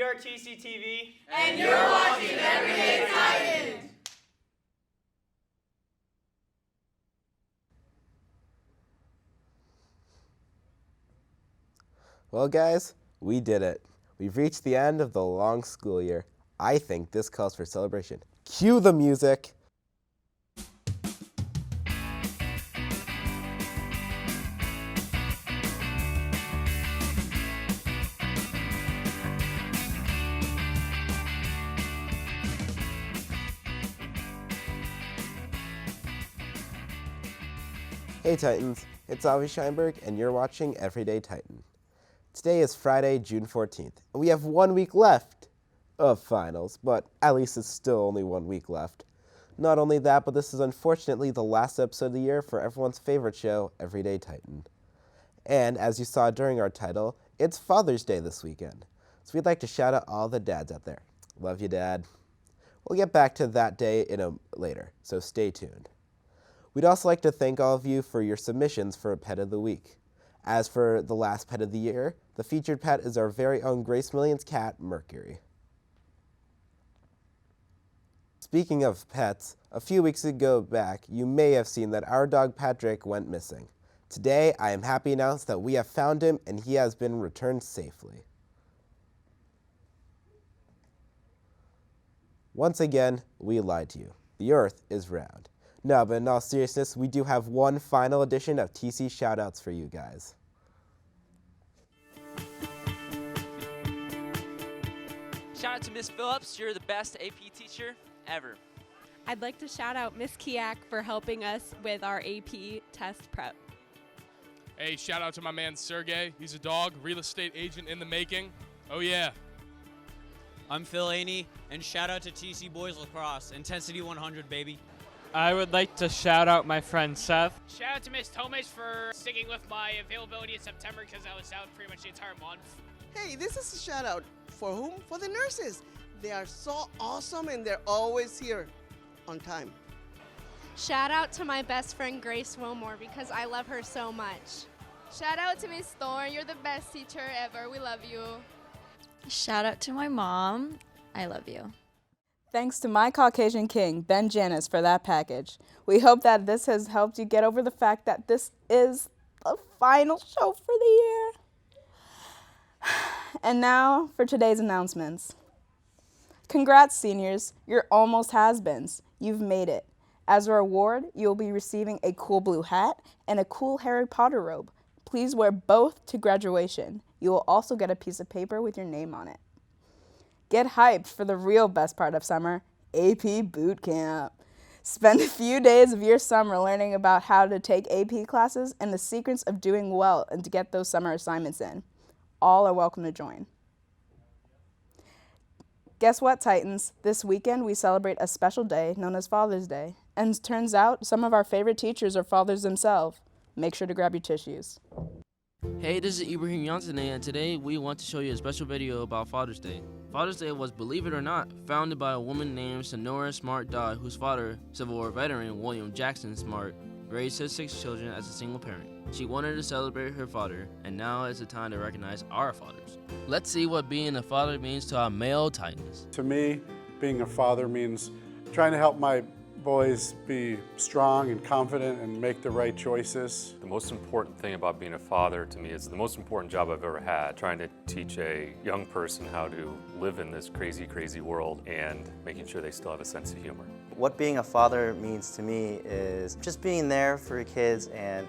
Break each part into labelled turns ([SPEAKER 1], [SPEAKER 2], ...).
[SPEAKER 1] We are TCTV.
[SPEAKER 2] And you're watching Everyday Titans.
[SPEAKER 3] Well, guys, we did it. We've reached the end of the long school year. I think this calls for celebration. Cue the music. Hey Titans, it's Avi Scheinberg and you're watching Everyday Titan. Today is Friday, June 14th, and we have 1 week left of finals, but at least it's still only 1 week left. Not only that, but this is unfortunately the last episode of the year for everyone's favorite show, Everyday Titan. And as you saw during our title, it's Father's Day this weekend. So we'd like to shout out all the dads out there. Love you, Dad. We'll get back to that day later, so stay tuned. We'd also like to thank all of you for your submissions for a Pet of the Week. As for the last Pet of the Year, the featured pet is our very own Grace Million's cat, Mercury. Speaking of pets, a few weeks ago back, you may have seen that our dog Patrick went missing. Today, I am happy to announce that we have found him and he has been returned safely. Once again, we lied to you. The Earth is round. No, but in all seriousness, we do have one final edition of TC Shoutouts for you guys.
[SPEAKER 4] Shout out to Miss Phillips, you're the best AP teacher ever.
[SPEAKER 5] I'd like to shout out Miss Kiak for helping us with our AP test prep.
[SPEAKER 6] Hey, shout out to my man Sergey. He's a dog, real estate agent in the making. Oh yeah.
[SPEAKER 7] I'm Phil Aney, and shout out to TC Boys Lacrosse. Intensity 100, baby.
[SPEAKER 8] I would like to shout out my friend Seth.
[SPEAKER 9] Shout out to Miss Tomish for sticking with my availability in September because I was out pretty much the entire month.
[SPEAKER 10] Hey, this is a shout out. For whom? For the nurses. They are so awesome and they're always here on time.
[SPEAKER 11] Shout out to my best friend Grace Wilmore because I love her so much.
[SPEAKER 12] Shout out to Miss Thorne. You're the best teacher ever. We love you.
[SPEAKER 13] Shout out to my mom. I love you.
[SPEAKER 14] Thanks to my Caucasian king, Ben Janis, for that package. We hope that this has helped you get over the fact that this is the final show for the year. And now for today's announcements. Congrats, seniors. You're almost has-beens. You've made it. As a reward, you'll be receiving a cool blue hat and a cool Harry Potter robe. Please wear both to graduation. You will also get a piece of paper with your name on it. Get hyped for the real best part of summer, AP Boot Camp. Spend a few days of your summer learning about how to take AP classes and the secrets of doing well and to get those summer assignments in. All are welcome to join. Guess what, Titans? This weekend we celebrate a special day known as Father's Day. And it turns out some of our favorite teachers are fathers themselves. Make sure to grab your tissues.
[SPEAKER 15] Hey, this is Ibrahim Jansen, and today we want to show you a special video about Father's Day. Father's Day was, believe it or not, founded by a woman named Sonora Smart Dodd, whose father, Civil War veteran William Jackson Smart, raised his 6 children as a single parent. She wanted to celebrate her father, and now is the time to recognize our fathers. Let's see what being a father means to our male Titans.
[SPEAKER 16] To me, being a father means trying to help my boys be strong and confident and make the right choices.
[SPEAKER 17] The most important thing about being a father to me is the most important job I've ever had, trying to teach a young person how to live in this crazy, crazy world and making sure they still have a sense of humor.
[SPEAKER 18] What being a father means to me is just being there for your kids and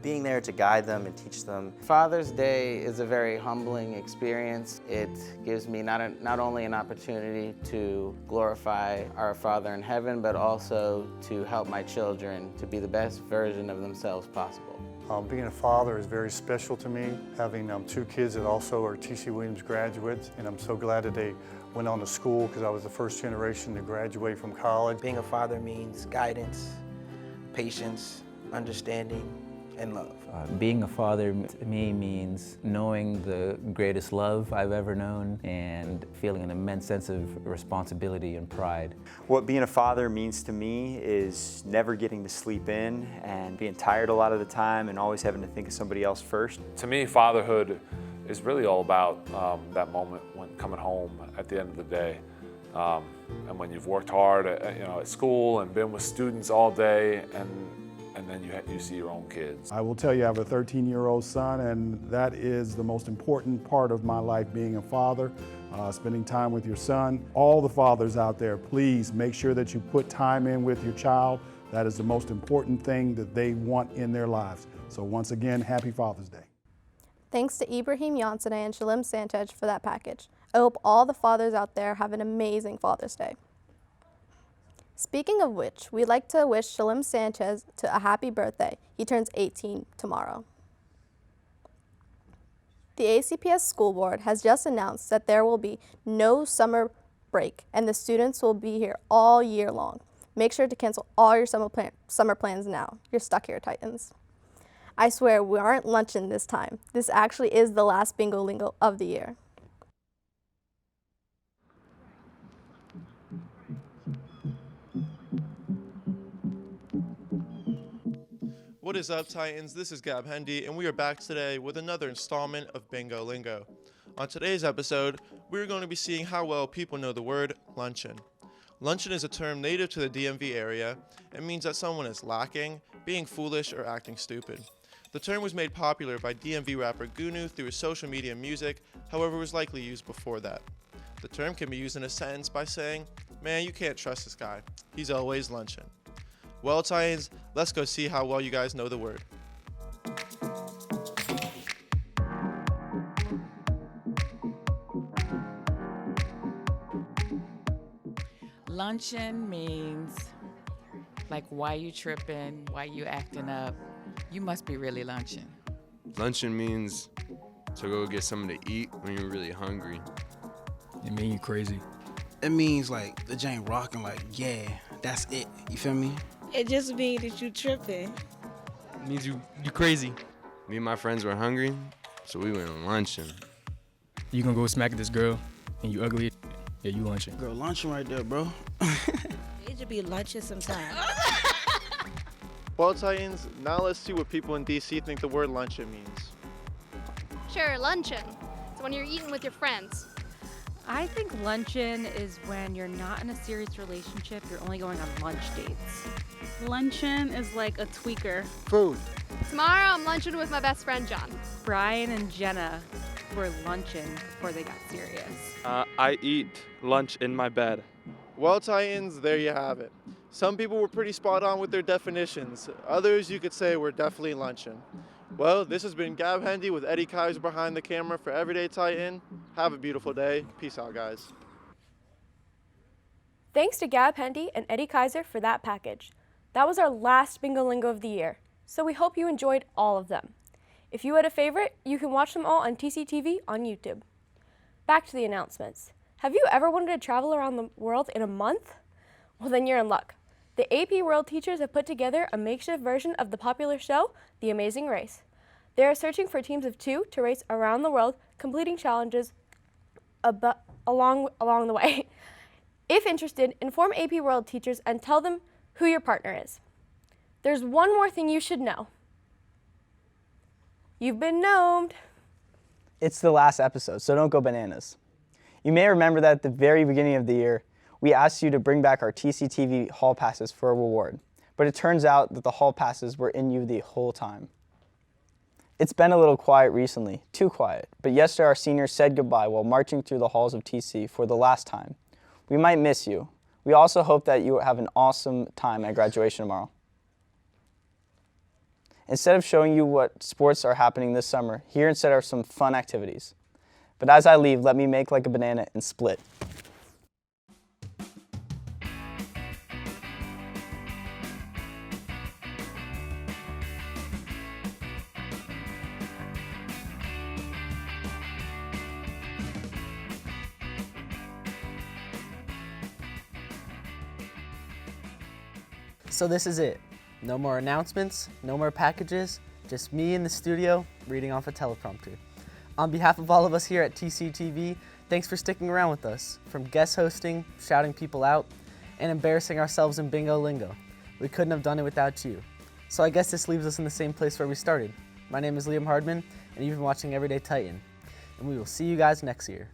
[SPEAKER 18] being there to guide them and teach them.
[SPEAKER 19] Father's Day is a very humbling experience. It gives me not only an opportunity to glorify our Father in heaven, but also to help my children to be the best version of themselves possible.
[SPEAKER 20] Being a father is very special to me, having 2 kids that also are T.C. Williams graduates, and I'm so glad that they went on to school because I was the first generation to graduate from college.
[SPEAKER 4] Being a father means guidance, patience, understanding, and love.
[SPEAKER 7] Being a father to me means knowing the greatest love I've ever known and feeling an immense sense of responsibility and pride.
[SPEAKER 5] What being a father means to me is never getting to sleep in and being tired a lot of the time and always having to think of somebody else first.
[SPEAKER 17] To me, fatherhood
[SPEAKER 1] is really all about that moment when coming home at the end of the day. And when you've worked hard at school and been with students all day, and then you see your own kids.
[SPEAKER 21] I will tell you, I have a 13-year-old son, and that is the most important part of my life, being a father, spending time with your son. All the fathers out there, please make sure that you put time in with your child. That is the most important thing that they want in their lives. So once again, happy Father's Day.
[SPEAKER 11] Thanks to Ibrahim Yansene and Shalem Sanchez for that package. I hope all the fathers out there have an amazing Father's Day. Speaking of which, we'd like to wish Shalem Sanchez a happy birthday. He turns 18 tomorrow. The ACPS School Board has just announced that there will be no summer break and the students will be here all year long. Make sure to cancel all your summer plans now. You're stuck here, Titans. I swear we aren't lunching this time. This actually is the last Bingo Lingo of the year.
[SPEAKER 22] What is up, Titans? This is Gab Hendy, and we are back today with another installment of Bingo Lingo. On today's episode, we are going to be seeing how well people know the word luncheon. Luncheon is a term native to the DMV area and means that someone is lacking, being foolish, or acting stupid. The term was made popular by DMV rapper Gunu through his social media and music, however was likely used before that. The term can be used in a sentence by saying, "Man, you can't trust this guy. He's always lunching." Well, Titans, let's go see how well you guys know the word.
[SPEAKER 23] Luncheon means, like, why you tripping, why you acting up. You must be really lunching.
[SPEAKER 24] Luncheon means to go get something to eat when you're really hungry.
[SPEAKER 25] It mean you crazy.
[SPEAKER 4] It means like the Jane rocking, like, yeah, that's it. You feel me?
[SPEAKER 26] It just means that you tripping.
[SPEAKER 24] It means you crazy. Me and my friends were hungry, so we went on luncheon.
[SPEAKER 25] You gonna go smack this girl and you ugly? Yeah, you lunching.
[SPEAKER 4] Girl, luncheon right there, bro.
[SPEAKER 26] It should be luncheon sometime.
[SPEAKER 22] Well, Titans, now let's see what people in DC think the word luncheon means.
[SPEAKER 11] Sure, luncheon. It's when you're eating with your friends.
[SPEAKER 27] I think luncheon is when you're not in a serious relationship, you're only going on lunch dates.
[SPEAKER 28] Luncheon is like a tweaker.
[SPEAKER 22] Food.
[SPEAKER 11] Tomorrow I'm lunching with my best friend, John.
[SPEAKER 27] Brian and Jenna were lunching before they got serious.
[SPEAKER 29] I eat lunch in my bed.
[SPEAKER 22] Well, Titans, there you have it. Some people were pretty spot on with their definitions. Others, you could say, were definitely luncheon. Well, this has been Gab Hendy with Eddie Kaiser behind the camera for Everyday Titan. Have a beautiful day. Peace out, guys.
[SPEAKER 30] Thanks to Gab Hendy and Eddie Kaiser for that package. That was our last Bingo Lingo of the year, so we hope you enjoyed all of them. If you had a favorite, you can watch them all on TCTV on YouTube. Back to the announcements. Have you ever wanted to travel around the world in a month? Well, then you're in luck. The AP World teachers have put together a makeshift version of the popular show, The Amazing Race. They are searching for teams of 2 to race around the world, completing challenges along the way. If interested, inform AP World teachers and tell them who your partner is. There's one more thing you should know. You've been gnomed.
[SPEAKER 31] It's the last episode, so don't go bananas. You may remember that at the very beginning of the year, we asked you to bring back our TCTV hall passes for a reward, but it turns out that the hall passes were in you the whole time. It's been a little quiet recently, too quiet, but yesterday our seniors said goodbye while marching through the halls of TC for the last time. We might miss you. We also hope that you have an awesome time at graduation tomorrow. Instead of showing you what sports are happening this summer, here instead are some fun activities. But as I leave, let me make like a banana and split.
[SPEAKER 32] So this is it. No more announcements, no more packages, just me in the studio reading off a teleprompter. On behalf of all of us here at TCTV, thanks for sticking around with us. From guest hosting, shouting people out, and embarrassing ourselves in Bingo Lingo. We couldn't have done it without you. So I guess this leaves us in the same place where we started. My name is Liam Hardman, and you've been watching Everyday Titan. and we will see you guys next year.